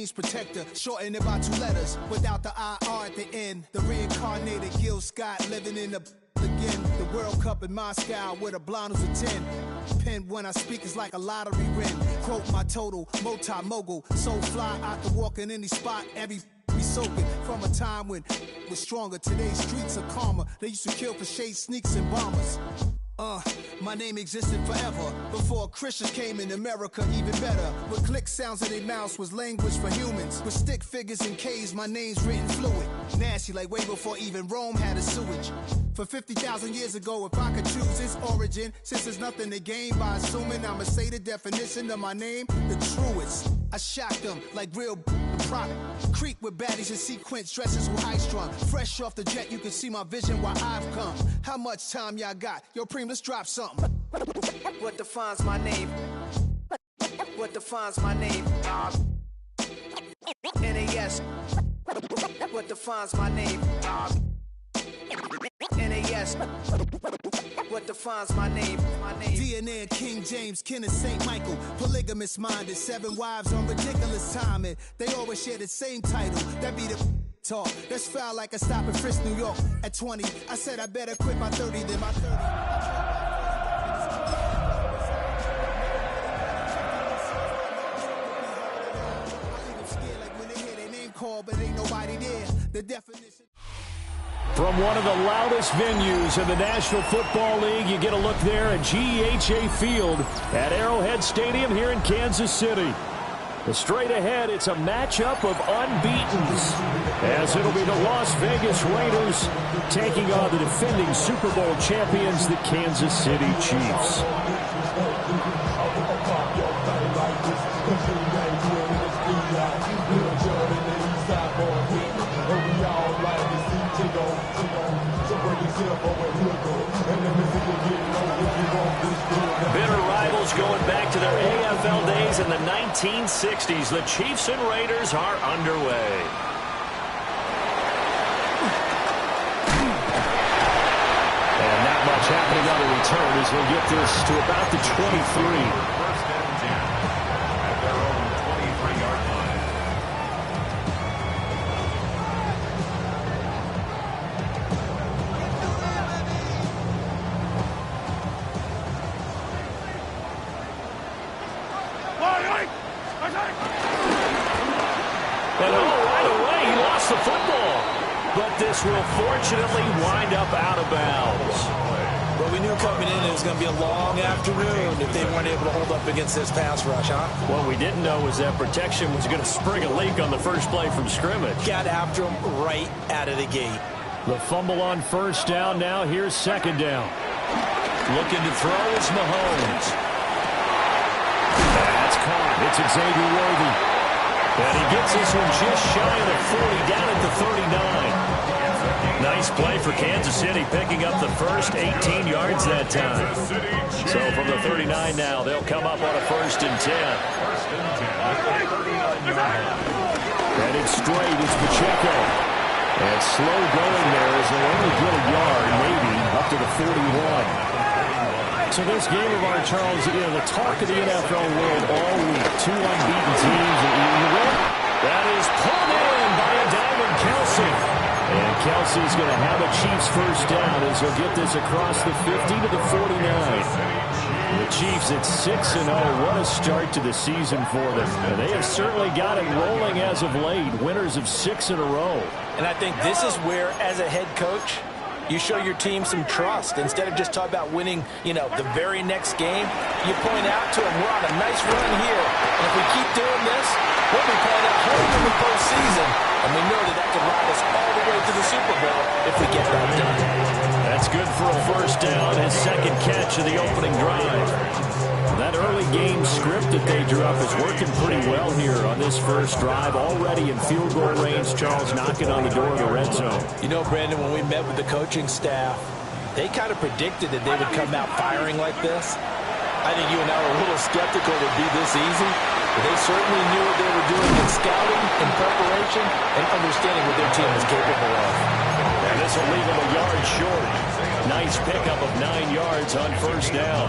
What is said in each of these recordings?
name's Protector, shortened it by 2 letters, without the IR at the end. The reincarnated Gil Scott, living in the again. The World Cup in Moscow with a blonde who's a 10. Pen when I speak is like a lottery win. Quote my total, multi-mogul, so fly I can walk in any spot, every be soaking from a time when it was stronger. Today's streets are calmer. They used to kill for shade sneaks and bombers. My name existed forever before Christians came in America, even better. With click sounds in their mouths was language for humans. With stick figures and K's, my name's written fluid. Nasty like way before even Rome had a sewage. For 50,000 years ago, if I could choose its origin, since there's nothing to gain by assuming I'ma say the definition of my name, the truest. I shocked them like real prop. Creek with baddies in sequence, dresses with high strung. Fresh off the jet, you can see my vision while I've come. How much time y'all got? Yo, Preem, let's drop something. What defines my name? What defines my name? NAS. What defines my name? NAS. What defines my name? DNA of King James, kin of St. Michael. Polygamous minded, 7 wives on ridiculous timing. They always share the same title. That be the talk. That's foul like a stop in Frisk, New York. At 20, I said I better quit by 30 than my 30. Call, but ain't nobody there. The definition. From one of the loudest venues in the National Football League, you get a look there at GEHA Field at Arrowhead Stadium here in Kansas City. But straight ahead, it's a matchup of unbeatens, as it'll be the Las Vegas Raiders taking on the defending Super Bowl champions, the Kansas City Chiefs. Bitter rivals going back to their AFL days in the 1960s. The Chiefs and Raiders are underway. And not much happening on the return as we'll get this to about the 23. Will fortunately wind up out of bounds. Well, we knew coming in it was going to be a long afternoon if they weren't able to hold up against this pass rush, huh? What we didn't know was that protection was going to spring a leak on the first play from scrimmage. Got after him right out of the gate. The fumble on first down. Now here's second down. Looking to throw is Mahomes. That's caught. It's Xavier Worthy. And he gets this one just shy of the 40, down at the 39. Nice play for Kansas City, picking up the first 18 yards that time. So from the 39 now, they'll come up on a 1st and 10. Headed straight is Pacheco. And slow going there as they only get a yard, maybe, up to the 41. So this game of our, Charles, the talk of the NFL world all week. 2 unbeaten teams. That is pulled in by a Diamond Kelsey. And Kelsey's going to have a Chiefs first down as he'll get this across the 50 to the 49. The Chiefs at 6-0. What a start to the season for them. And they have certainly got it rolling as of late. Winners of 6 in a row. And I think this is where, as a head coach, you show your team some trust. Instead of just talking about winning, the very next game, you point out to them, we're on a nice run here. And if we keep doing this, we'll be playing at home in the postseason. And we know that can ride us all the way to the Super Bowl if we get that done. That's good for a first down. His second catch of the opening drive. That early game script that they drew up is working pretty well here on this first drive. Already in field goal range, Charles knocking on the door of the red zone. Brandon, when we met with the coaching staff, they kind of predicted that they would come out firing like this. I think you and I were a little skeptical it would be this easy. But they certainly knew what they were doing in scouting, in preparation, and understanding what their team was capable of. And this will leave them a yard short. Nice pickup of 9 yards on first down.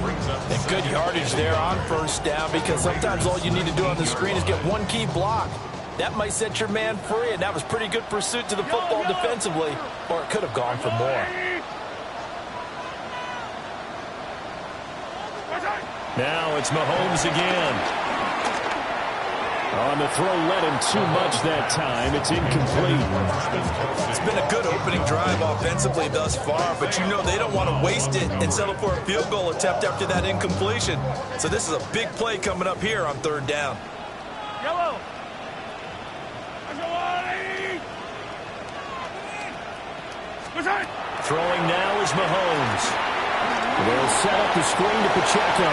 And good yardage there on first down, because sometimes all you need to do on the screen is get one key block. That might set your man free, and that was pretty good pursuit to the football defensively, or it could have gone for more. Now it's Mahomes again. On the throw, led him too much that time. It's incomplete. It's been a good opening drive offensively thus far, but you know they don't want to waste it and settle for a field goal attempt after that incompletion. So this is a big play coming up here on third down. Yellow. Throwing now is Mahomes. They'll set up the screen to Pacheco.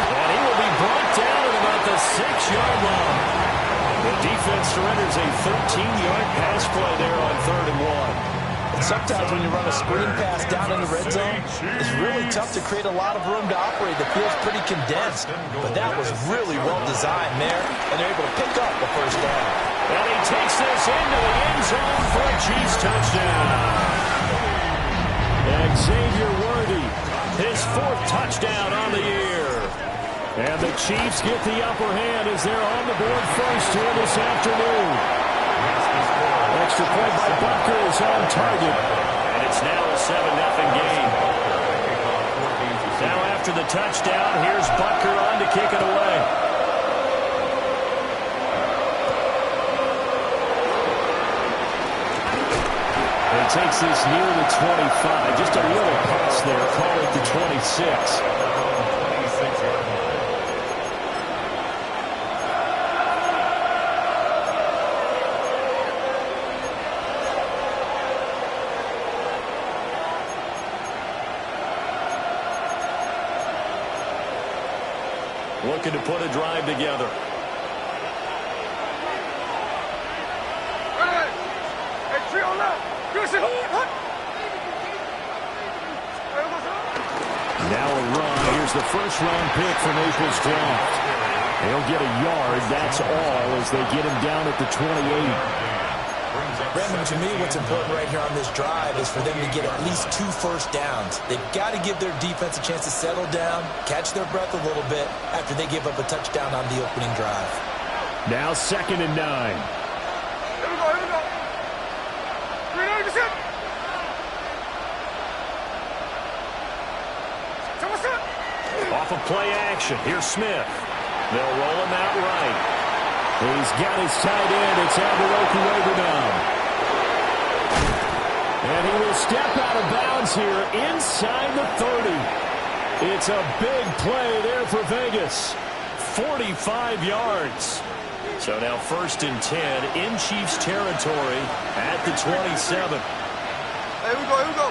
And he will be brought down at about the 6-yard line. The defense surrenders a 13-yard pass play there on 3rd and 1. And sometimes when you run a screen pass down in the red zone, it's really tough to create a lot of room to operate. The field's pretty condensed. But that was really well designed there, and they're able to pick up the first down. And he takes this into the end zone for a Chiefs touchdown. Xavier Worthy, his 4th touchdown on the year. And the Chiefs get the upper hand as they're on the board first here this afternoon. Extra point by Butker is on target. And it's now a 7-0 game. Now after the touchdown, here's Butker on to kick it away. He takes this near the 25. Just a little pass there. Call it the 26. Looking to put a drive together. Now a run. Here's the first-round pick for Naples draft. They'll get a yard. That's all as they get him down at the 28. Brandon, to me, what's important right here on this drive is for them to get at least 2 first downs. They've got to give their defense a chance to settle down, catch their breath a little bit after they give up a touchdown on the opening drive. Now 2nd and 9. Here we go, here we go. 390%. Off of play action. Here's Smith. They'll roll him out right. He's got his tight end. It's Abaroku now. And he will step out of bounds here inside the 30. It's a big play there for Vegas. 45 yards. So now 1st and 10 in Chiefs territory at the 27. Here we go, here we go.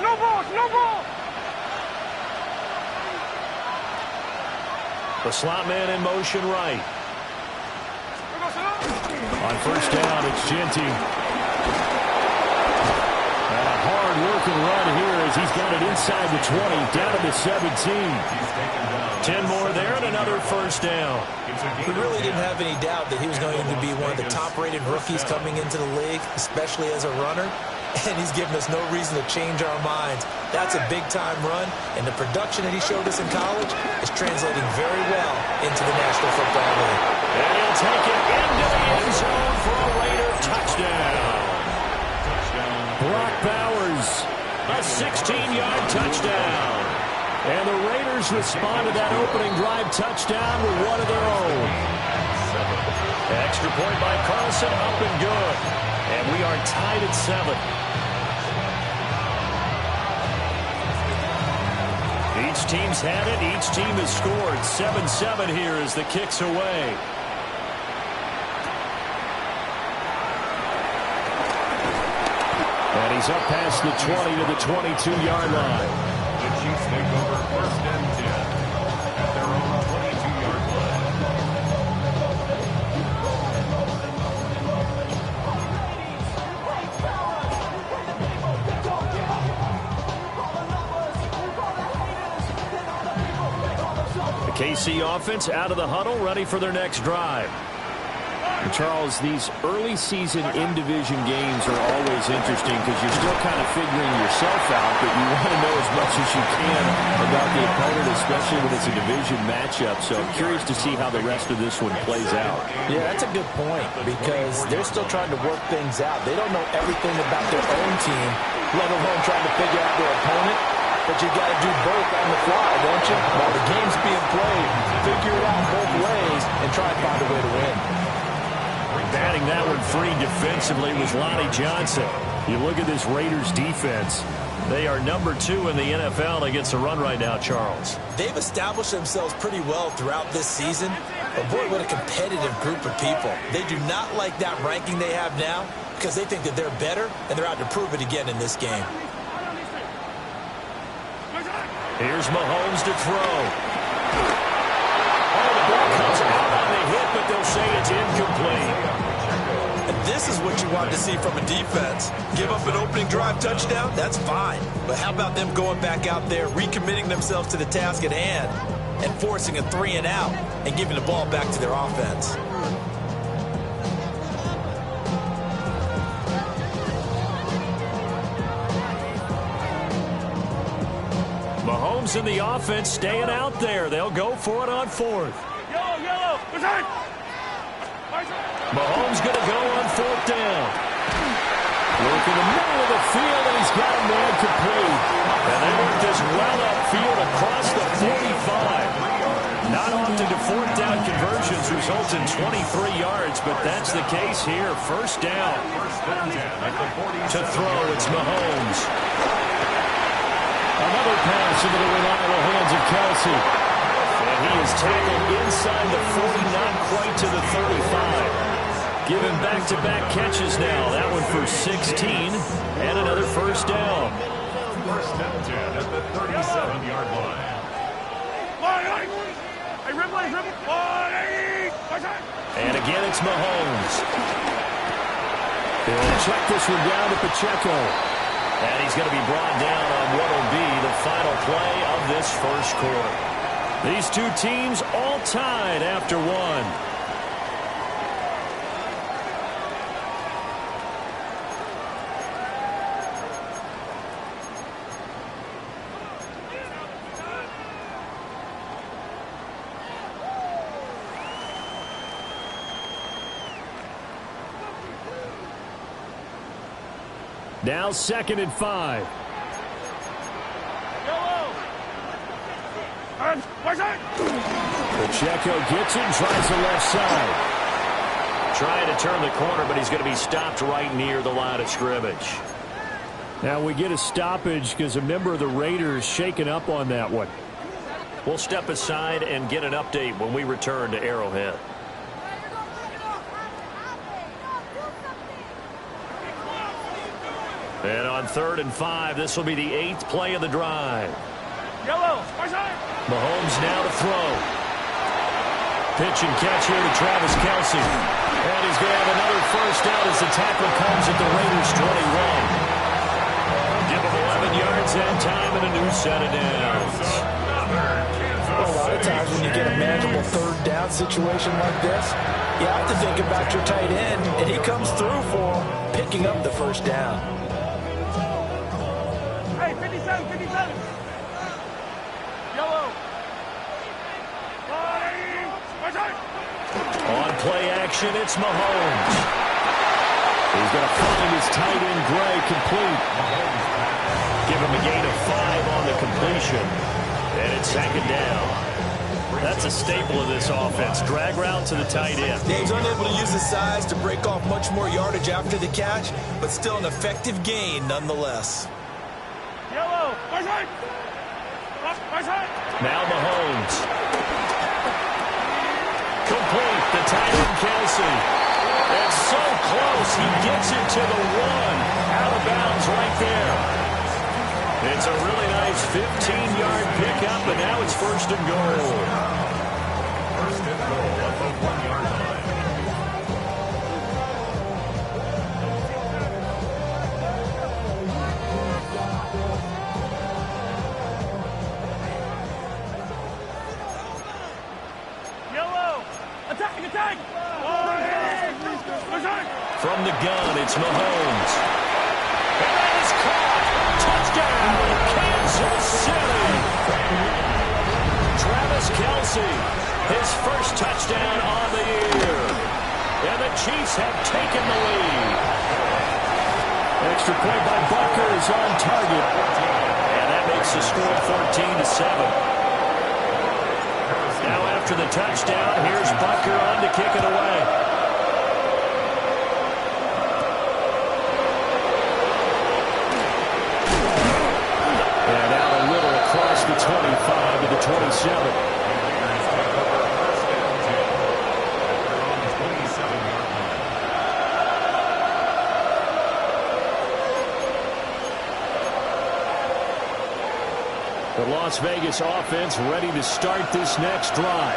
No ball, no ball. The slot man in motion right. On first down, it's Genty. And a hard-working run here as he's got it inside the 20, down to the 17. 10 more there and another first down. We really didn't have any doubt that he was going to be one of the top-rated rookies coming into the league, especially as a runner. And he's given us no reason to change our minds. That's a big-time run, and the production that he showed us in college is translating very well into the National Football League. And he'll take it into the end zone for a Raider touchdown. Brock Bowers, a 16-yard touchdown. And the Raiders respond to that opening drive touchdown with one of their own. Extra point by Carlson, up and good. And we are tied at 7. Each team's had it. Each team has scored. 7-7 here as the kick's away. And he's up past the 20 to the 22-yard line. The Chiefs take over 1st and 10 at their own 22-yard line. The KC offense out of the huddle, ready for their next drive. And Charles, these early season in-division games are always interesting because you're still kind of figuring yourself out, but you want to know as much as you can about the opponent, especially when it's a division matchup. So I'm curious to see how the rest of this one plays out. Yeah, that's a good point because they're still trying to work things out. They don't know everything about their own team, let alone trying to figure out their opponent. But you got to do both on the fly, don't you? While the game's being played, figure it out both ways and try and find a way to win. Batting that one free defensively was Lonnie Johnson. You look at this Raiders defense. They are number 2 in the NFL against the run right now, Charles. They've established themselves pretty well throughout this season. But boy, what a competitive group of people. They do not like that ranking they have now because they think that they're better, and they're out to prove it again in this game. Here's Mahomes to throw. Oh, the ball comes out on the hit, but they'll say it's incomplete. And this is what you want to see from a defense. Give up an opening drive touchdown, that's fine. But how about them going back out there, recommitting themselves to the task at hand, and forcing a 3-and-out and giving the ball back to their offense? Mahomes and the offense staying out there. They'll go for it on 4th. Yellow. Mahomes going to go on 4th down. Look in the middle of the field, and he's got a man complete. And they work this well upfield across the 45. Not often do 4th down conversions result in 23 yards, but that's the case here. 1st down. To throw, it's Mahomes. Another pass into the reliable hands of Kelsey. And he is tackled inside the 40, not quite to the 35. Given back-to-back catches now. That one for 16 and another 1st down. 1st and 10 at the 37-yard line. And again, it's Mahomes. They'll check this one down to Pacheco. And he's going to be brought down on what will be the final play of this 1st quarter. These two teams all tied after 1. Now 2nd and 5. Pacheco gets it and tries the left side. Trying to turn the corner, but he's going to be stopped right near the line of scrimmage. Now we get a stoppage because a member of the Raiders shaken up on that one. We'll step aside and get an update when we return to Arrowhead. And on 3rd and 5, this will be the 8th play of the drive. Mahomes now to throw. Pitch and catch here to Travis Kelsey. And he's going to have another 1st down as the tackle comes at the Raiders' 21. Give him 11 yards and time and a new set of downs. Well, a lot of times when you get a manageable 3rd down situation like this, you have to think about your tight end, and he comes through for him, picking up the 1st down. 57. Yellow. On play action, it's Mahomes. He's going to find his tight end Gray complete. Give him a gain of 5 on the completion. And it's 2nd down. That's a staple of this offense. Drag route to the tight end. He's unable to use his size to break off much more yardage after the catch, but still an effective gain nonetheless. Yellow. Now Mahomes. Complete. The tight end Kelsey. It's so close. He gets it to the 1. Out of bounds right there. It's a really nice 15-yard pickup, and now it's 1st and goal. 1st and goal at the 1-yard line. Yellow. Attack. From the gun, it's Mahomes. And that is caught. Touchdown, Kansas City. Travis Kelce, his first touchdown on the year. And the Chiefs have taken the lead. Extra point by Bucker is on target. And that makes the score 14-7. Now after the touchdown, here's Bucker on to kick it away. And out a little across the 25 to the 27. The Las Vegas offense ready to start this next drive.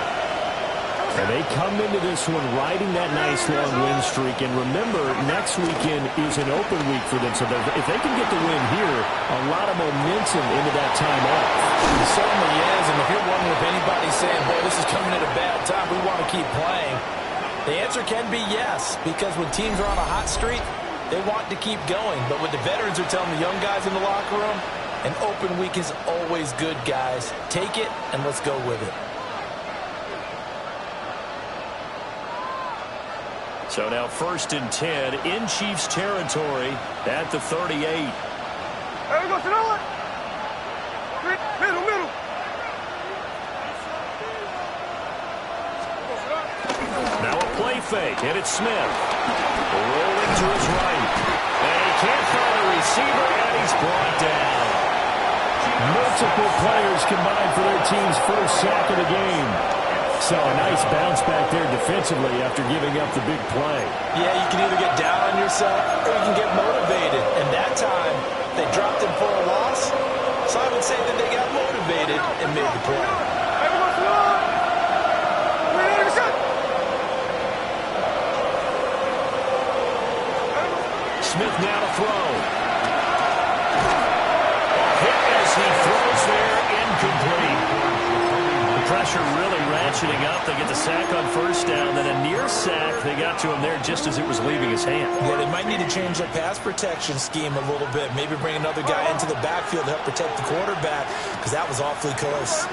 And they come into this one riding that nice long win streak. And remember, next weekend is an open week for them. So if they can get the win here, a lot of momentum into that time off. It certainly is. And if you're wondering if anybody's saying, boy, this is coming at a bad time, we want to keep playing, the answer can be yes. Because when teams are on a hot streak, they want to keep going. But what the veterans are telling the young guys in the locker room, an open week is always good, guys. Take it, and let's go with it. So now 1st and 10 in Chiefs territory at the 38. There we go, Sonoma. Middle. Now a play fake, and it's Smith. Rolling to his right. And he can't find a receiver, and he's brought down. Multiple players combined for their team's first sack of the game. So a nice bounce back there defensively after giving up the big play. Yeah, you can either get down on yourself or you can get motivated. And that time, they dropped him for a loss. So I would say that they got motivated and made the play. Smith now to throw. Hit as he throws there, incomplete. The pressure really ratcheting up. They get the sack on 1st down, then a near sack. They got to him there just as it was leaving his hand. Yeah, they might need to change their pass protection scheme a little bit. Maybe bring another guy into the backfield to help protect the quarterback, because that was awfully close.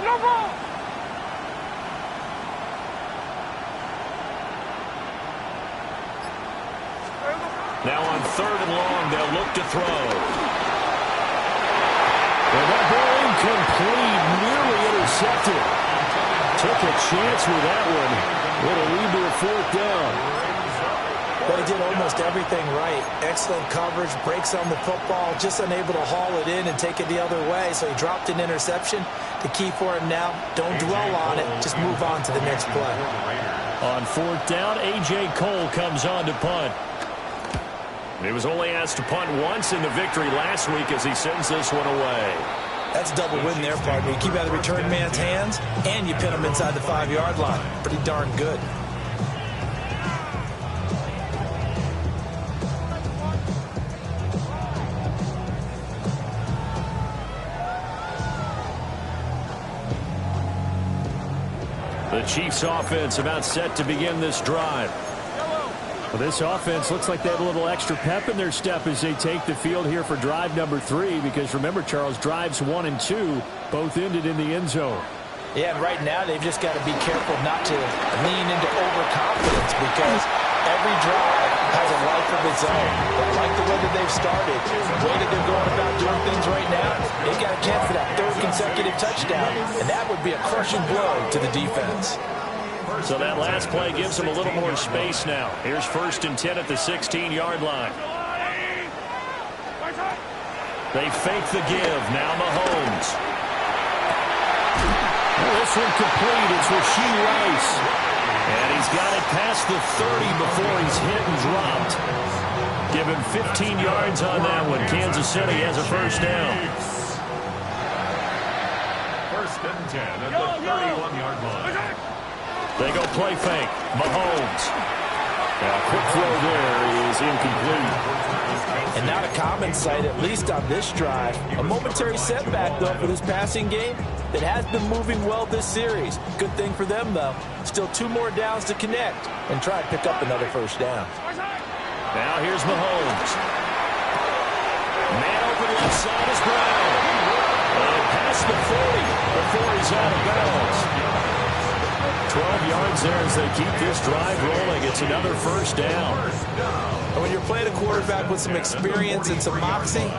No ball. Now on 3rd and long, they'll look to throw. And that ball incomplete, nearly intercepted. Took a chance with that one. It'll lead to a 4th down. But he did almost everything right. Excellent coverage, breaks on the football, just unable to haul it in and take it the other way. So he dropped an interception. The key for him now, don't dwell on it. Just move on to the next play. On 4th down, A.J. Cole comes on to punt. He was only asked to punt once in the victory last week as he sends this one away. That's a double win there, partner. You keep out of the return man's hands, and you pin him inside the 5-yard line. Pretty darn good. The Chiefs offense about set to begin this drive. Well, this offense looks like they have a little extra pep in their step as they take the field here for drive number 3, because remember, Charles, drives 1 and 2 both ended in the end zone. Yeah, and right now they've just got to be careful not to lean into overconfidence, because every drive has a life of its own. But I like the way that they've started, the way that they're going about doing things right now. They've got a chance for that 3rd consecutive touchdown, and that would be a crushing blow to the defense. So that last play gives them a little more space now. Here's 1st and 10 at the 16-yard line. They fake the give. Now Mahomes. This one complete. It's Rashee Rice. And he's got it past the 30 before he's hit and dropped. Give him 15 yards on that one. Kansas City has a 1st down. 1st and 10 at the 31-yard line. They go play fake. Mahomes. Quick throw there is incomplete. And not a common sight, at least on this drive. A momentary setback, though, for this passing game that has been moving well this series. Good thing for them, though. Still 2 more downs to connect and try and pick up another first down. Now here's Mahomes. Man open left side is Brown. And past the 40 before he's out of bounds. 12 yards there as they keep this drive rolling. It's another first down. And when you're playing a quarterback with some experience and some moxie,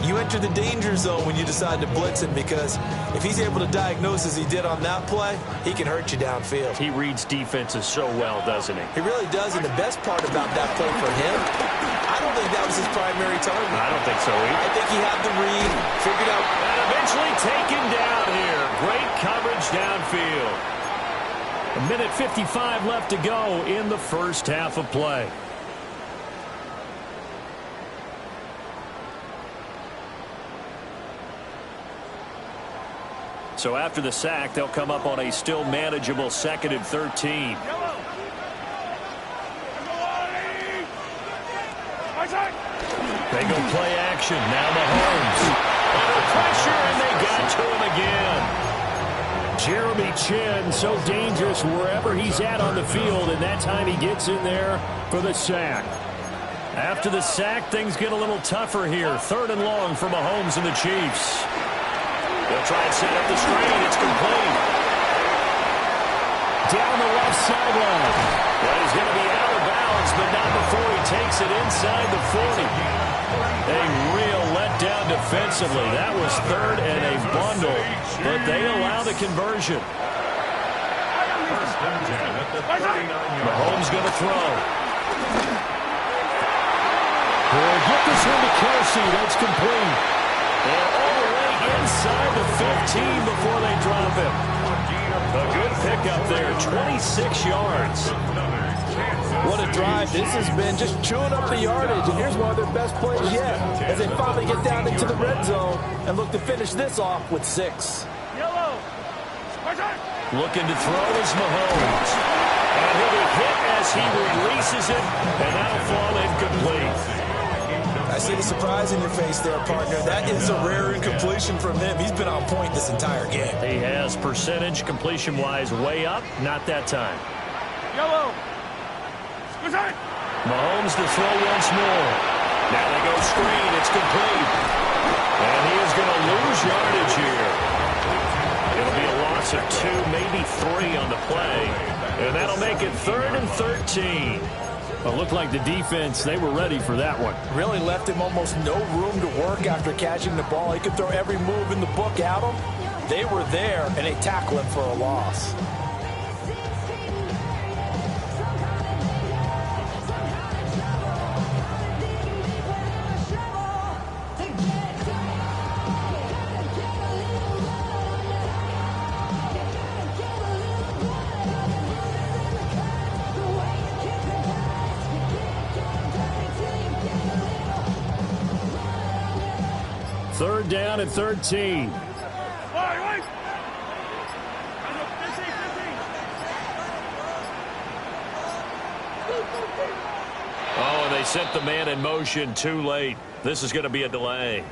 you enter the danger zone when you decide to blitz him, because if he's able to diagnose as he did on that play, he can hurt you downfield. He reads defenses so well, doesn't he? He really does, and the best part about that play for him, I don't think that was his primary target. I don't think so either. I think he had the read, figured out. And eventually taken down here. Great coverage downfield. 1:55 left to go in the first half of play. So after the sack, they'll come up on a still manageable 2nd and 13. They go play action. Now Mahomes. Under pressure, and they got to him again. Jeremy Chin, so dangerous wherever he's at on the field, and that time he gets in there for the sack. After the sack, things get a little tougher here. 3rd and long for Mahomes and the Chiefs. They'll try and set up the screen. It's complete. Down the left sideline. Well, he's going to be out of bounds, but not before he takes it inside the 40. A real letdown defensively. That was 3rd and a bundle, but they allow the conversion. Mahomes going to throw. He'll get this one to Kelsey. That's complete. And all the way inside the 15 before they drop him. A good pickup there, 26 yards. What a drive. This has been just chewing up the yardage, and here's one of their best plays yet as they finally get down into the red zone and look to finish this off with 6. Looking to throw is Mahomes. And he'll be hit as he releases it, and that'll fall incomplete. I see the surprise in your face there, partner. That is a rare incompletion from him. He's been on point this entire game. He has percentage completion-wise way up. Not that time. Mahomes to throw once more. Now they go screen. It's complete. And he is going to lose yardage here. It'll be a loss of 2, maybe 3 on the play. And that'll make it 3rd and 13. Well, it looked like the defense, they were ready for that one. Really left him almost no room to work after catching the ball. He could throw every move in the book at him. They were there, and they tackle him for a loss. Third down and 13. Oh, and they sent the man in motion too late. This is going to be a delay.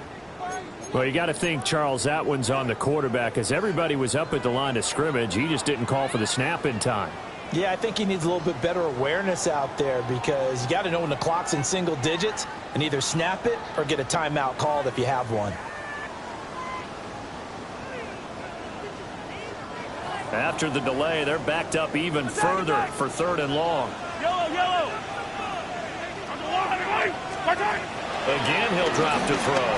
Well, you got to think, Charles, that one's on the quarterback, as everybody was up at the line of scrimmage. He just didn't call for the snap in time. Yeah, I think he needs a little bit better awareness out there, because you got to know when the clock's in single digits and either snap it or get a timeout called if you have one. After the delay, they're backed up even further for 3rd and long. Again, he'll drop to throw.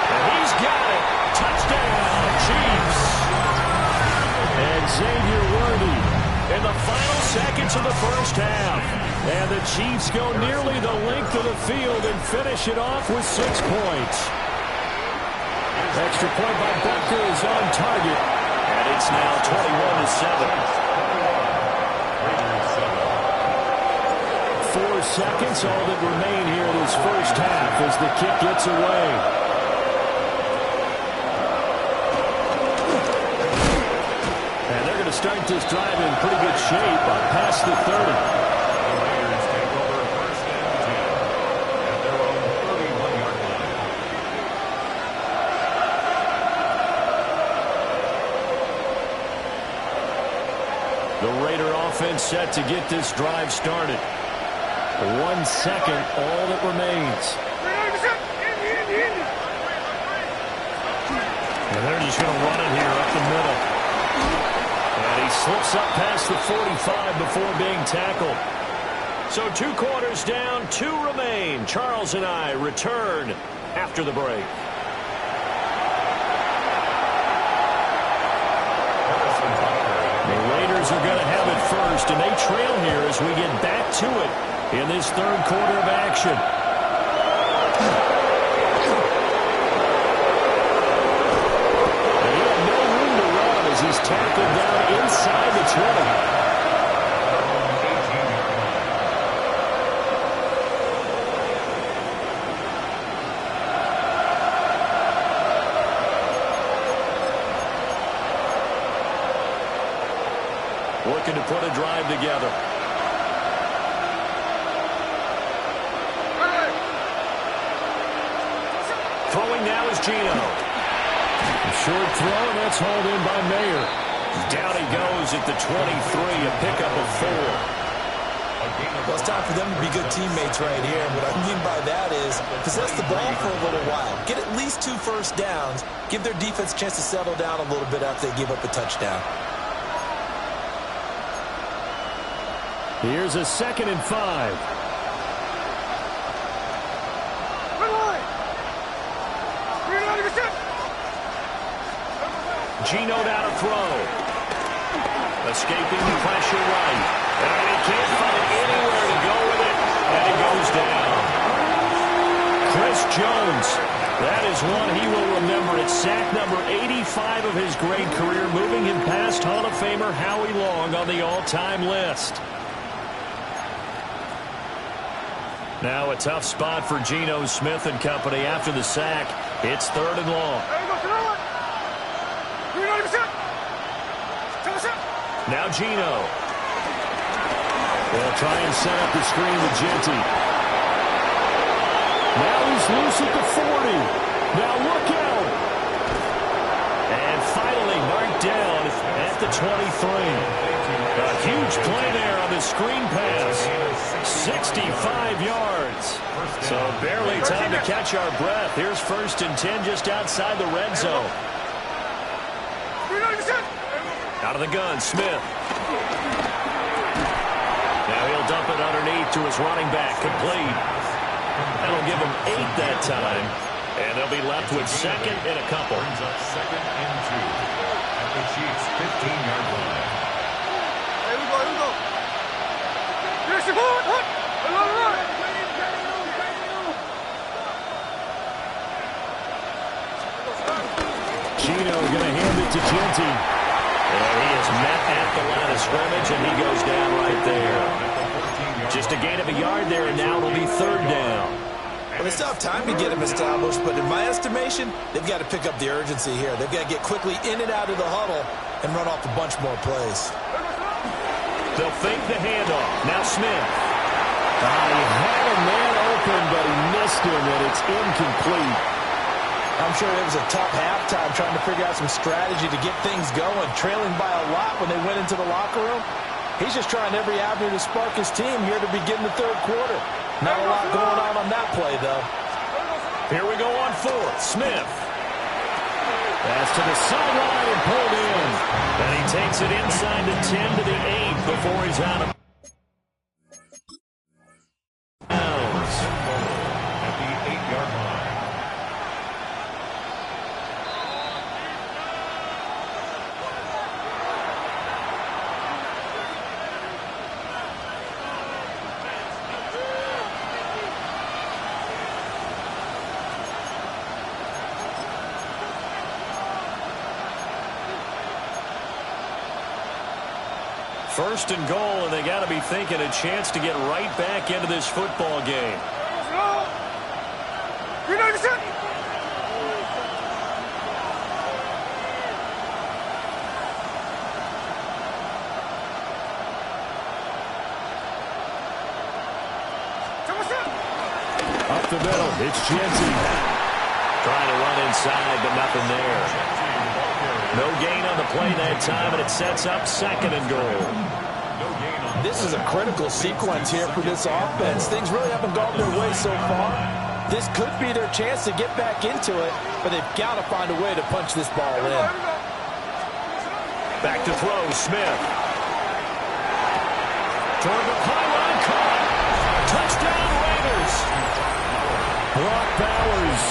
And he's got it. Touchdown, Chiefs. And Xavier Worthy in the final seconds of the first half. And the Chiefs go nearly the length of the field and finish it off with 6 points. Extra point by Bucker is on target. And it's now 21-7. 4 seconds, all that remain here in this first half as the kick gets away. And they're going to start this drive in pretty good shape past the 30. offense set to get this drive started. 1 second, all that remains. And they're just going to run it here up the middle. And he slips up past the 45 before being tackled. So 2 quarters down, 2 remain. Charles and I return after the break. The Raiders are going to have it first, and they trail here as we get back to it in this third quarter of action. And he had no room to run as he's tackled down inside the 20. Looking to put a drive together. Throwing now is Geno. Short throw, and that's hauled in by Mayer. Down he goes at the 23, a pickup of 4. Well, it's time for them to be good teammates right here. And what I mean by that is possess the ball for a little while. Get at least 2 first downs. Give their defense a chance to settle down a little bit after they give up a touchdown. Here's a 2nd and 5. Geno down to throw. Escaping the pressure right. And he can't find anywhere to go with it. And he goes down. Chris Jones. That is one he will remember. It's sack number 85 of his great career, moving him past Hall of Famer Howie Long on the all-time list. Now a tough spot for Geno Smith and company after the sack. It's 3rd and long. Now Geno. They'll try and set up the screen with Genty. Now he's loose at the 40. Now look out. And finally marked down at the 23. A huge play there on the screen pass. 65 yards. So barely time to catch our breath. Here's 1st and 10 just outside the red zone. Out of the gun, Smith. Now he'll dump it underneath to his running back, complete. That'll give him 8 that time. And they'll be left with 2nd and a couple. Brings up 2nd and 2 at the Chiefs' 15-yard line. Here we go. Here's the ball. Geno going to hand it to Genty. And he is met at the line of scrimmage, and he goes down right there. Just a gain of a yard there, and now it'll be 3rd down. Well, they still have time to get him established, but in my estimation, they've got to pick up the urgency here. They've got to get quickly in and out of the huddle and run off a bunch more plays. They'll fake the handoff. Now Smith. He had a man open, but he missed him, and it's incomplete. I'm sure it was a tough halftime trying to figure out some strategy to get things going, trailing by a lot when they went into the locker room. He's just trying every avenue to spark his team here to begin the 3rd quarter. Not a lot going on that play, though. Here we go on 4th. Smith. Pass to the sideline and pulled in. And he takes it inside the 10 to the 8 before he's out of bounds. At the 8-yard line. First and goal, and they got to be thinking a chance to get right back into this football game. Up the middle, it's Genty. Trying to run inside, but nothing there. No gain on the play that time, and it sets up 2nd and goal. No gain This is a critical sequence here for this offense. Things really haven't gone their way so far. This could be their chance to get back into it, but they've got to find a way to punch this ball in. Back to throw, Smith. Toward the pylon, caught. Touchdown, Raiders. Brock Bowers,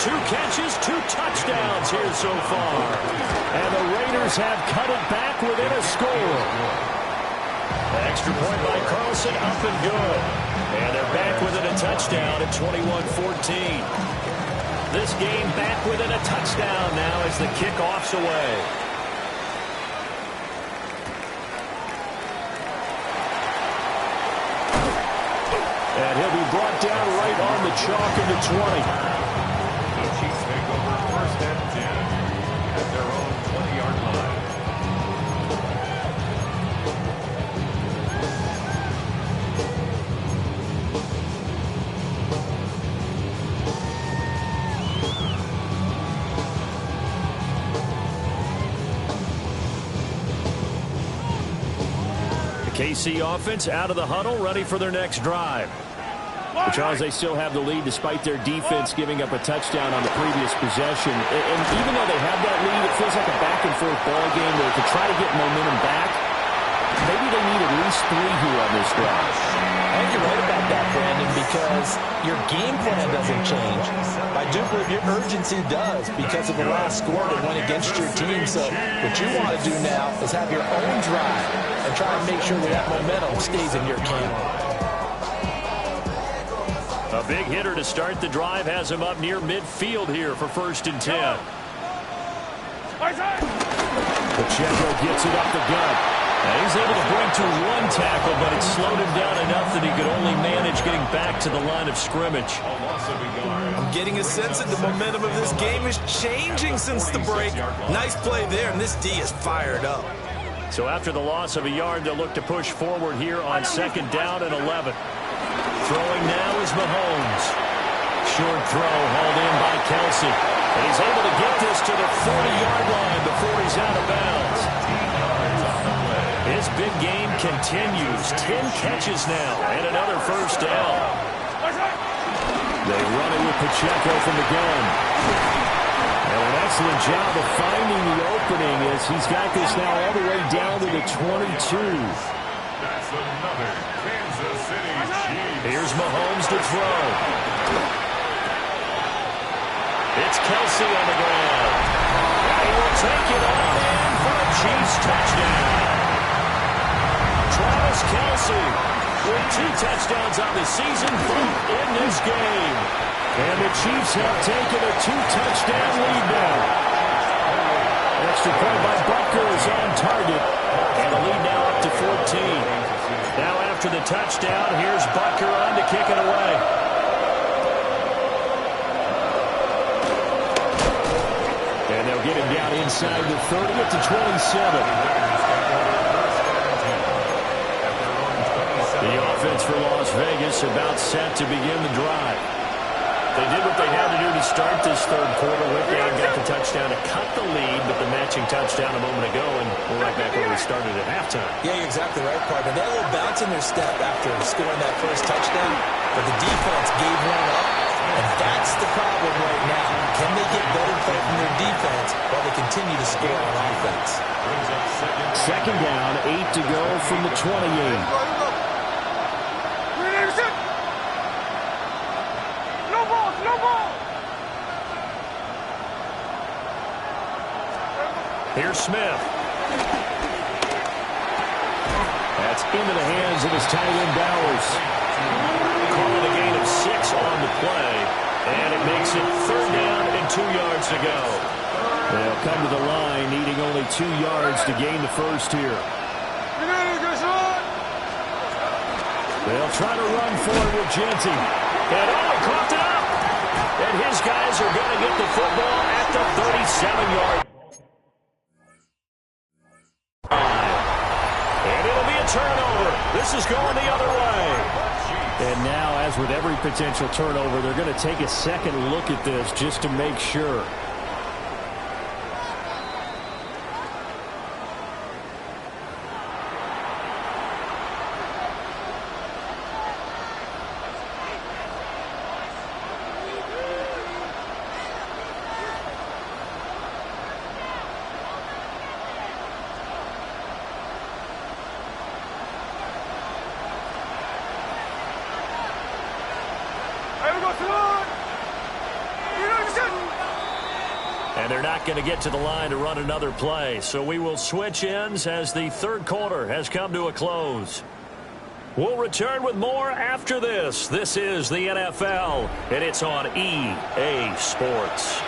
2 catches, 2 touchdowns here so far. And the Raiders have cut it back within a score. The extra point by Carlson, up and good. And they're back within a touchdown at 21-14. This game back within a touchdown now as the kickoff's away. And he'll be brought down right on the chalk in the 20. The Chiefs take over 1st and 10 at their own 20-yard line. The KC offense out of the huddle, ready for their next drive. But Charles, they still have the lead despite their defense giving up a touchdown on the previous possession. And even though they have that lead, it feels like a back-and-forth ball game where to try to get momentum back, maybe they need at least 3 here on this drive. I think you're right about that, Brandon, because your game plan doesn't change. I do believe your urgency does because of the last score that went against your team. So what you want to do now is have your own drive and try to make sure that momentum stays in your camp. A big hitter to start the drive has him up near midfield here for 1st and 10. Pacheco gets it up the gut. And he's able to bring to 1 tackle, but it slowed him down enough that he could only manage getting back to the line of scrimmage. I'm getting a sense that the momentum of this game is changing since the break. Nice play there, and this D is fired up. So after the loss of a yard, they'll look to push forward here on 2nd down and 11. Throwing now is Mahomes. Short throw hauled in by Kelsey. And he's able to get this to the 40-yard line before he's out of bounds. His big game continues. 10 catches now and another 1st down. They run it with Pacheco from the gun. And an excellent job of finding the opening as he's got this now all the way down to the 22. That's another Kansas City Chiefs. Here's Mahomes to throw. It's Kelsey on the ground. And he will take it all in for a Chiefs touchdown. Travis Kelsey with 2 touchdowns on the season, both in this game. And the Chiefs have taken a 2-touchdown lead now. Extra point by Butker is on target. And the lead now up to 14. Now after the touchdown, here's Butker on to kick it away. And they'll get him down inside the 30 at the 27. The offense for Las Vegas about set to begin the drive. They did what they had to do to start this 3rd quarter. Went down, got the touchdown to cut the lead, but the matching touchdown a moment ago, and we're right back where we started at halftime. Yeah, you're exactly right, partner. They had a little bounce in their step after scoring that first touchdown, but the defense gave one up, and that's the problem right now. Can they get better play from their defense while they continue to score on offense? 2nd down, 8 to go from the 28. Here's Smith. That's into the hands of his tight end Bowers. Calling a gain of 6 on the play. And it makes it 3rd down and 2 yards to go. They'll come to the line needing only 2 yards to gain the 1st here. They'll try to run forward with Genty. And he coughed it up. And his guys are going to get the football at the 37-yard. And it'll be a turnover. This is going the other way. And now, as with every potential turnover, they're going to take a second look at this just to make sure. And they're not going to get to the line to run another play. So we will switch ends as the third quarter has come to a close. We'll return with more after this. This is the NFL, and it's on EA Sports.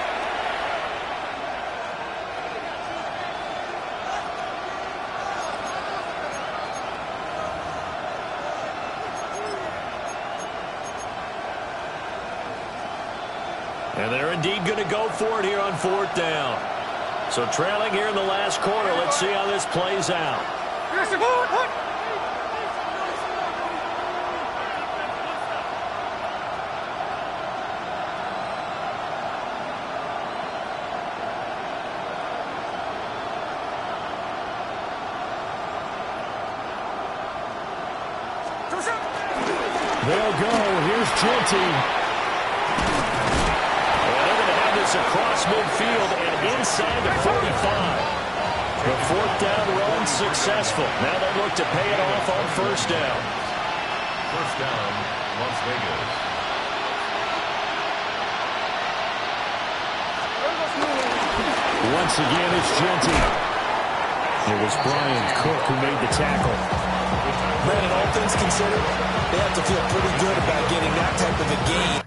And they're indeed going to go for it here on fourth down. So trailing here in the last quarter. Let's see how this plays out. They'll go. Here's Genty. Across midfield and inside the 45. The fourth down run successful. Now they look to pay it off on first down. First down, Las Vegas. Once again, it's Genty. It was Brian Cook who made the tackle. Brandon, all things considered, they have to feel pretty good about getting that type of a gain.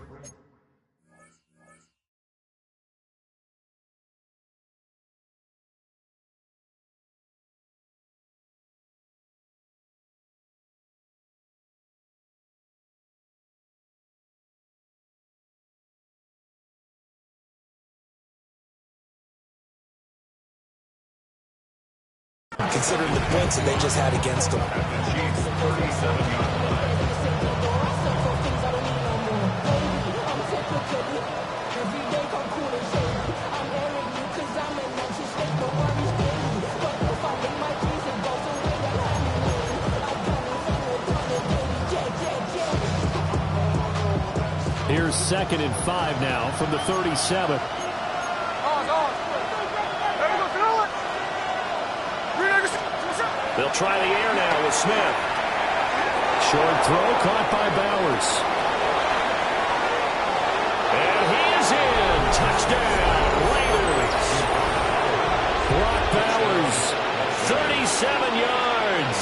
Considering the points that they just had against them. Chiefs 37-yard line. Here's 2nd and 5 now from the 37. They'll try the air now with Smith. Short throw caught by Bowers. And he is in. Touchdown, Raiders. Brock Bowers, 37 yards.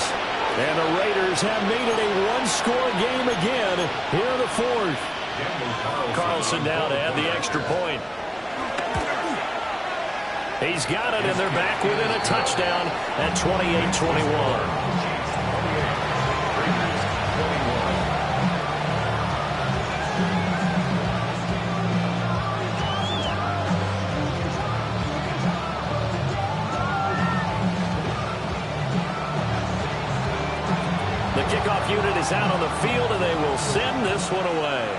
And the Raiders have made it a one-score game again here in the fourth. Carlson now to add the extra point. He's got it, and they're back within a touchdown at 28-21. The kickoff unit is out on the field, and they will send this one away.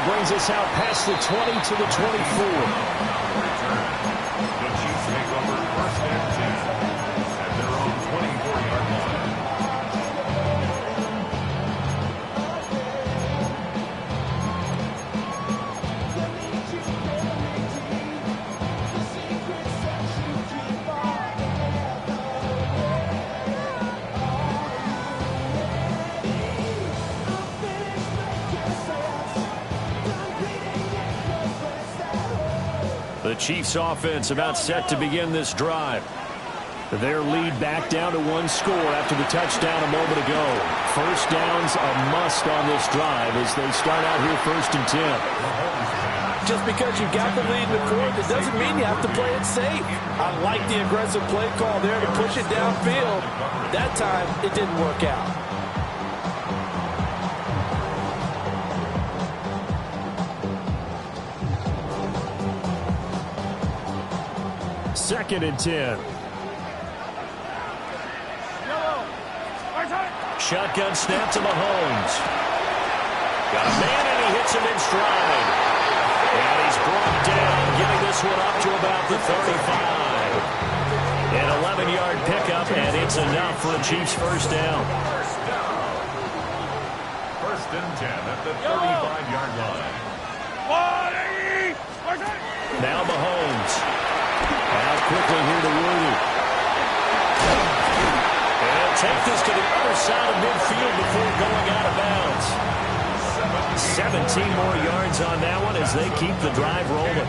Brings us out past the 20 to the 24. The Chiefs take over 1st and 10 at their own 24-yard line. The Chiefs offense about set to begin this drive. Their lead back down to one score after the touchdown a moment ago. First down's a must on this drive as they start out here 1st and 10. Just because you got the lead in the fourth, it doesn't mean you have to play it safe. I like the aggressive play call there to push it downfield. That time, it didn't work out. 2nd and 10. Shotgun snap to Mahomes. Got a man, and he hits him in stride. And he's brought down, giving this one up to about the 35. An 11-yard pickup, and it's enough for a Chiefs first down. 1st and 10 at the 35-yard line. Now Mahomes. Out quickly here to Worthy. take this to the other side of midfield before going out of bounds. 17 more yards on that one as they keep the drive rolling.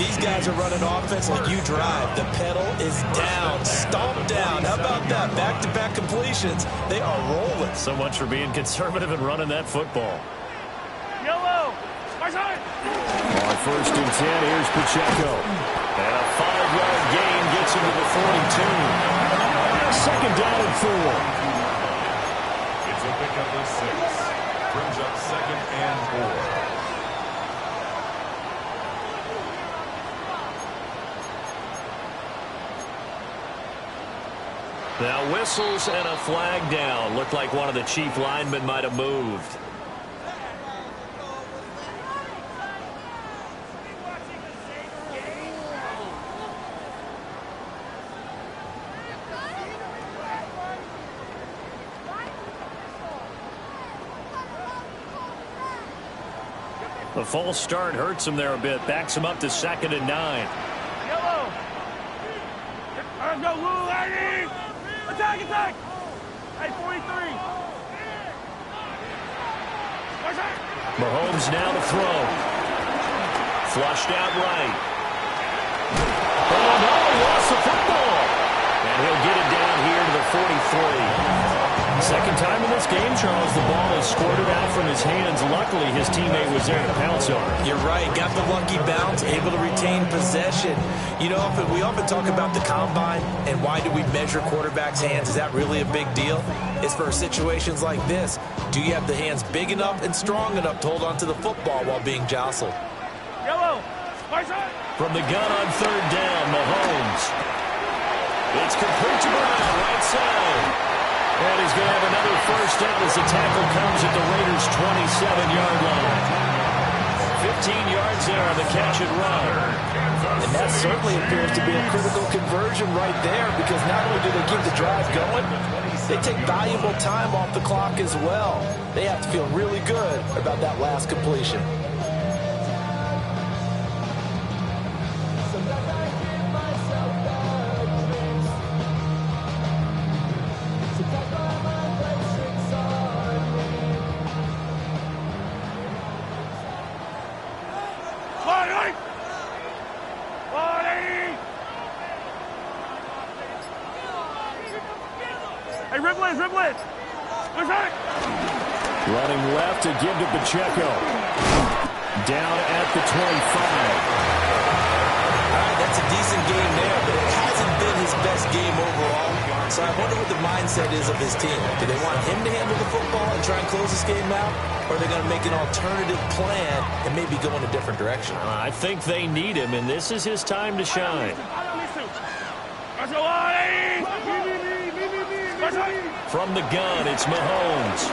These guys are running offense like you drive. The pedal is down, stomped down. How about that? Back-to-back completions. They are rolling. So much for being conservative and running that football. Yellow. My side. On 1st and 10, here's Pacheco. And a 5-yard gain gets him to the 42. Second down and 4. It's a pickup of 6. Brings up 2nd and 4. Now whistles and a flag down. Looked like one of the chief linemen might have moved. The false start hurts him there a bit. Backs him up to 2nd and 9. Yellow. Go, Lou, Eddie. Attack, attack. Hey, 43. Mahomes now to throw. Flushed out right. Oh, no, lost the football. And he'll get it down here to the 43. Second time in this game, Charles, the ball has squirted out from his hands. Luckily, his teammate was there to pounce on it. You're right. Got the lucky bounce, able to retain possession. You know, we often talk about the combine and why do we measure quarterbacks' hands. Is that really a big deal? It's for situations like this. Do you have the hands big enough and strong enough to hold onto the football while being jostled? Yellow. My side. From the gun on 3rd down, Mahomes. It's complete to Brown, right side. And he's going to have another first down as the tackle comes at the Raiders' 27-yard line. 15 yards there on the catch and run. And that certainly appears to be a critical conversion right there, because not only do they keep the drive going, they take valuable time off the clock as well. They have to feel really good about that last completion. Running left to give to Pacheco. Down at the 25. All right, that's a decent game there, but it hasn't been his best game overall. So I wonder what the mindset is of his team. Do they want him to handle the football and try and close this game out? Or are they going to make an alternative plan and maybe go in a different direction? I think they need him, and this is his time to shine. From the gun, it's Mahomes.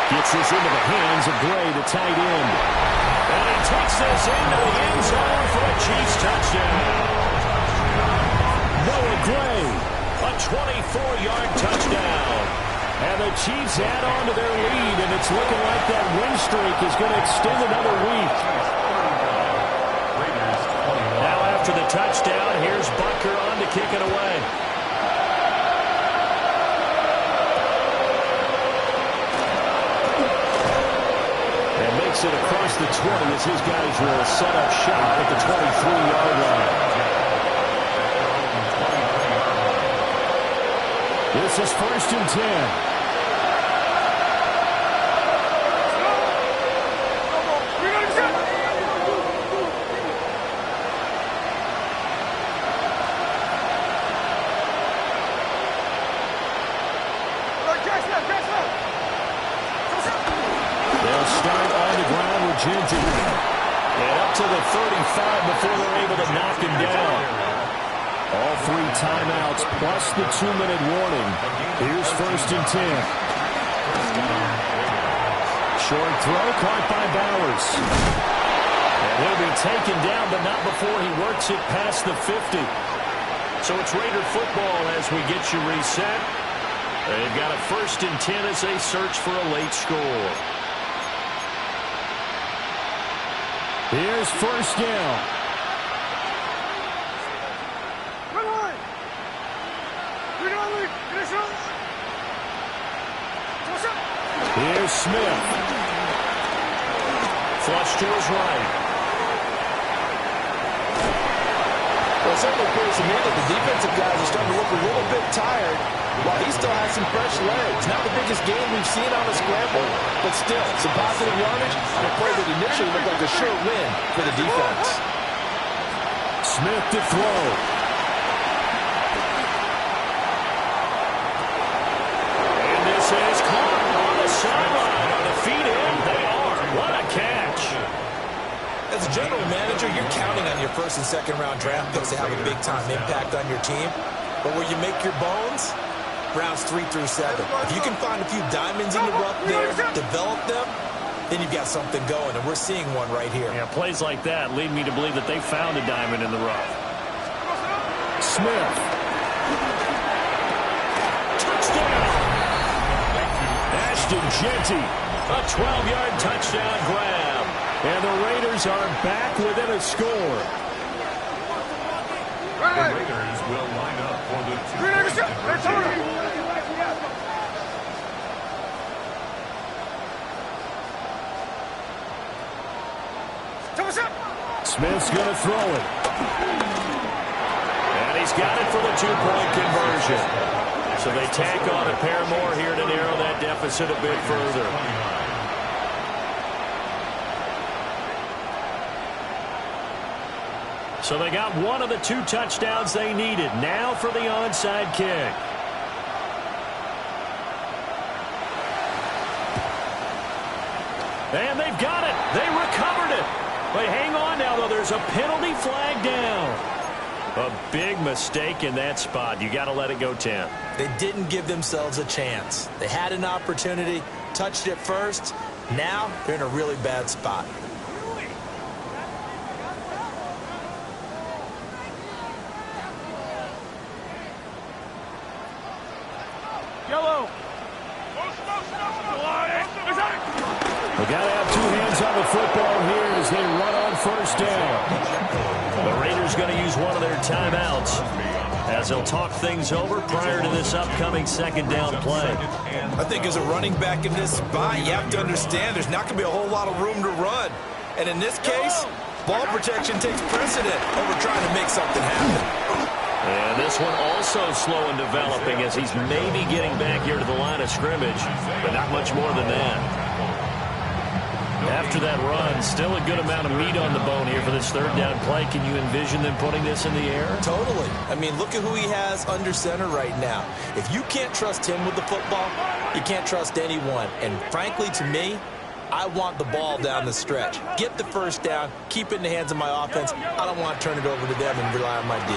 Gets this into the hands of Gray, the tight end. And he takes this into the end zone for a Chiefs touchdown. Noah Gray, a 24-yard touchdown. And the Chiefs add on to their lead, and it's looking like that win streak is going to extend another week. Now after the touchdown, here's Butker on to kick it away. It across the 20 as his guys will set up shop at the 23-yard line. This is 1st and 10. They'll start on the ground with Ginty. And up to the 35 before they're able to knock him down. All 3 timeouts plus the 2-minute warning. Here's 1st and 10. Short throw caught by Bowers. And he'll be taken down, but not before he works it past the 50. So it's Raider football as we get you reset. They've got a 1st and 10 as they search for a late score. Here's 1st down. Run on! Bring it on, Here's Smith. Flush to his right. Well, it certainly appears to me that the defensive guys are starting to look a little bit tired while he still has some fresh legs. Not the biggest game we've seen on a scramble, but still some positive yardage on a play that initially looked like a sure win for the defense. Smith to throw. And this is caught on the sideline. On the feet in, they are. What a catch. As a general manager, you're counting on your first and second round draft picks to have a big-time impact on your team. But where you make your bones, rounds 3 through 7. If you can find a few diamonds in the rough there, develop them, then you've got something going, and we're seeing one right here. Yeah, plays like that lead me to believe that they found a diamond in the rough. Smith. Touchdown! Ashton Jeanty, a 12-yard touchdown grab. And the Raiders are back within a score. The Raiders will line up for the two-point conversion. Smith's going to throw it. And he's got it for the two-point conversion. So they tack on a pair more here to narrow that deficit a bit further. So they got one of the 2 touchdowns they needed. Now for the onside kick. And they've got it. They recovered it. But hang on now, though. There's a penalty flag down. A big mistake in that spot. You got to let it go 10. They didn't give themselves a chance. They had an opportunity, touched it first. Now they're in a really bad spot. Yellow. They got to have 2 hands on the football here as they run on first down. The Raiders going to use one of their timeouts as they'll talk things over prior to this upcoming second down play. I think as a running back in this spot, you have to understand there's not going to be a whole lot of room to run. And in this case, ball protection takes precedent over trying to make something happen. And this one also slow in developing as he's maybe getting back here to the line of scrimmage, but not much more than that. After that run, still a good amount of meat on the bone here for this third down play. Can you envision them putting this in the air? Totally. I mean, look at who he has under center right now. If you can't trust him with the football, you can't trust anyone. And frankly, to me, I want the ball down the stretch. Get the first down, keep it in the hands of my offense. I don't want to turn it over to them and rely on my D.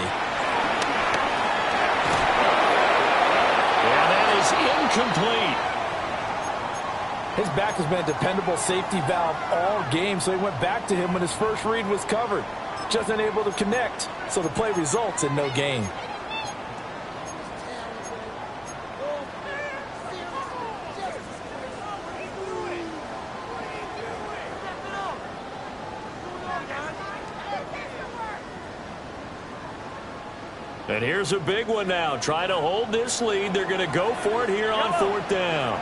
And that is incomplete. His back has been a dependable safety valve all game, so he went back to him when his first read was covered. Just unable to connect, so the play results in no gain. And here's a big one now. Trying to hold this lead. They're going to go for it here on fourth down.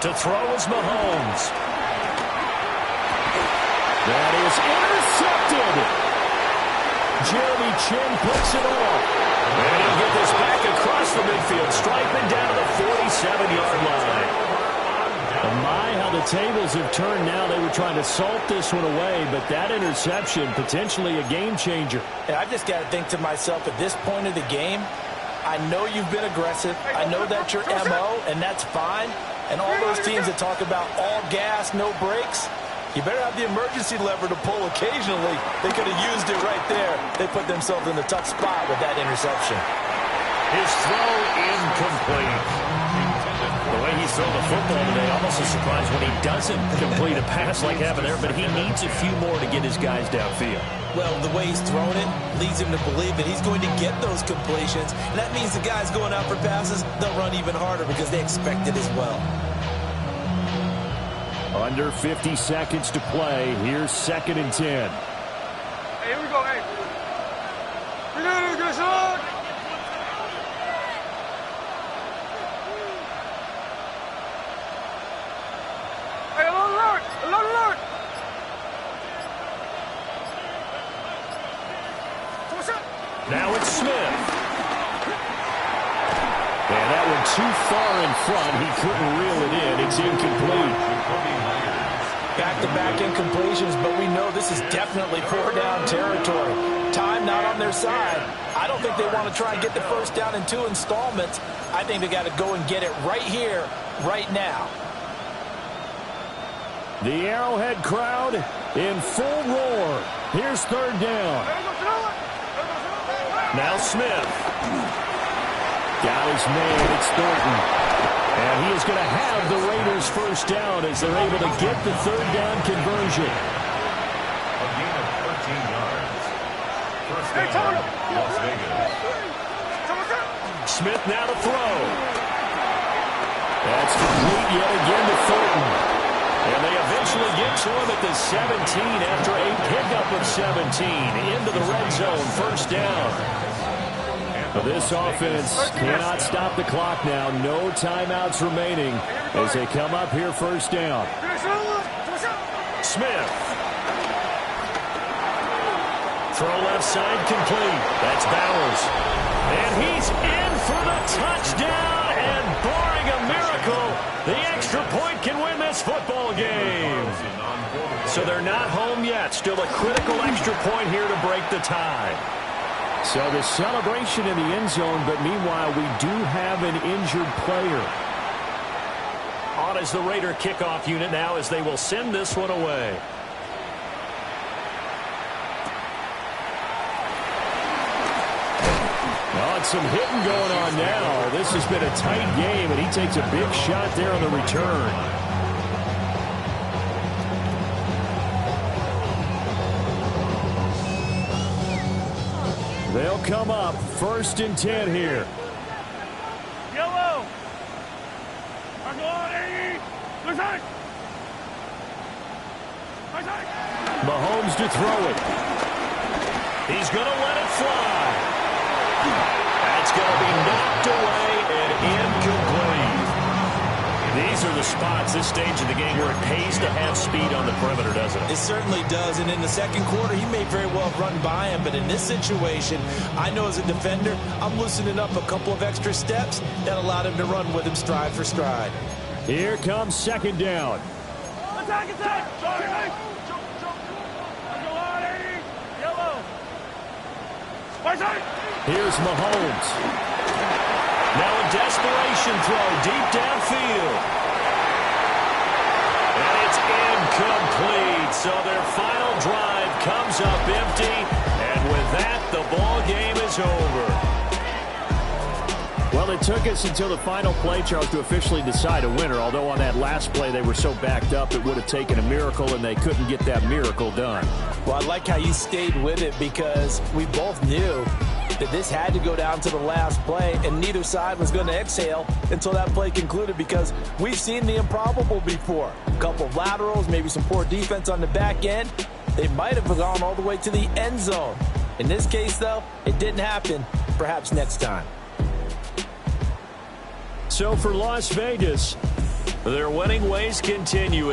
To throw is Mahomes. That is intercepted. Jeremy Chin puts it off. And he'll get this back across the midfield. Striping down to the 47-yard line. My, how the tables have turned now. They were trying to salt this one away, but that interception, potentially a game changer. And I just got to think to myself, at this point of the game, I know you've been aggressive. I know that's your MO, and that's fine. And all those teams that talk about all gas, no brakes, you better have the emergency lever to pull occasionally. They could have used it right there. They put themselves in a tough spot with that interception. His throw incomplete. The way he's thrown the football today, almost a surprise when he doesn't complete a pass like happened there, but he needs a few more to get his guys downfield. Well, the way he's thrown it leads him to believe that he's going to get those completions. And that means the guys going out for passes, they'll run even harder because they expect it as well. Under 50 seconds to play. Here's 2nd and 10. Hey, here we go. Hey. Now it's Smith. And that one too far in front. He couldn't reel it in. It's incomplete. Back-to-back incompletions, but we know this is definitely four-down territory. Time not on their side. I don't think they want to try and get the first down in 2 installments. I think they got to go and get it right here, right now. The Arrowhead crowd in full roar. Here's third down. Now Smith. Got his man. It's Thornton. And he is going to have the Raiders first down as they're able to get the third down conversion. A gain of 13 yards. First down, Las Vegas. Smith now to throw. That's complete yet again to Thornton. And they eventually get to him at the 17 after a pickup of 17 into the red zone. First down. This offense cannot stop the clock now. No timeouts remaining as they come up here first down. Smith. Throw left side complete. That's Bowers. And he's in for the touchdown. And barring a miracle, the extra point can win this football game. So they're not home yet. Still a critical extra point here to break the tie. So the celebration in the end zone, but meanwhile we do have an injured player. On as the Raider kickoff unit now as they will send this one away. Oh, it's some hitting going on now. This has been a tight game, and he takes a big shot there on the return. They'll come up first and 10 here. Yellow. Mahomes to throw it. He's going to let it fly. That's going to be knocked away and incomplete. These are the spots, this stage of the game, where it pays to have speed on the perimeter, doesn't it? It certainly does, and in the second quarter, he may very well have run by him, but in this situation, I know as a defender, I'm loosening up a couple of extra steps that allowed him to run with him stride for stride. Here comes second down. Attack, attack! Here's Mahomes. Now a desperation throw deep downfield. And it's incomplete. So their final drive comes up empty. And with that, the ball game is over. Well, it took us until the final play, Charles, to officially decide a winner. Although on that last play they were so backed up it would have taken a miracle, and they couldn't get that miracle done. Well, I like how you stayed with it because we both knew that this had to go down to the last play, and neither side was going to exhale until that play concluded because we've seen the improbable before. A couple of laterals, maybe some poor defense on the back end. They might have gone all the way to the end zone. In this case, though, it didn't happen. Perhaps next time. So for Las Vegas, their winning ways continue as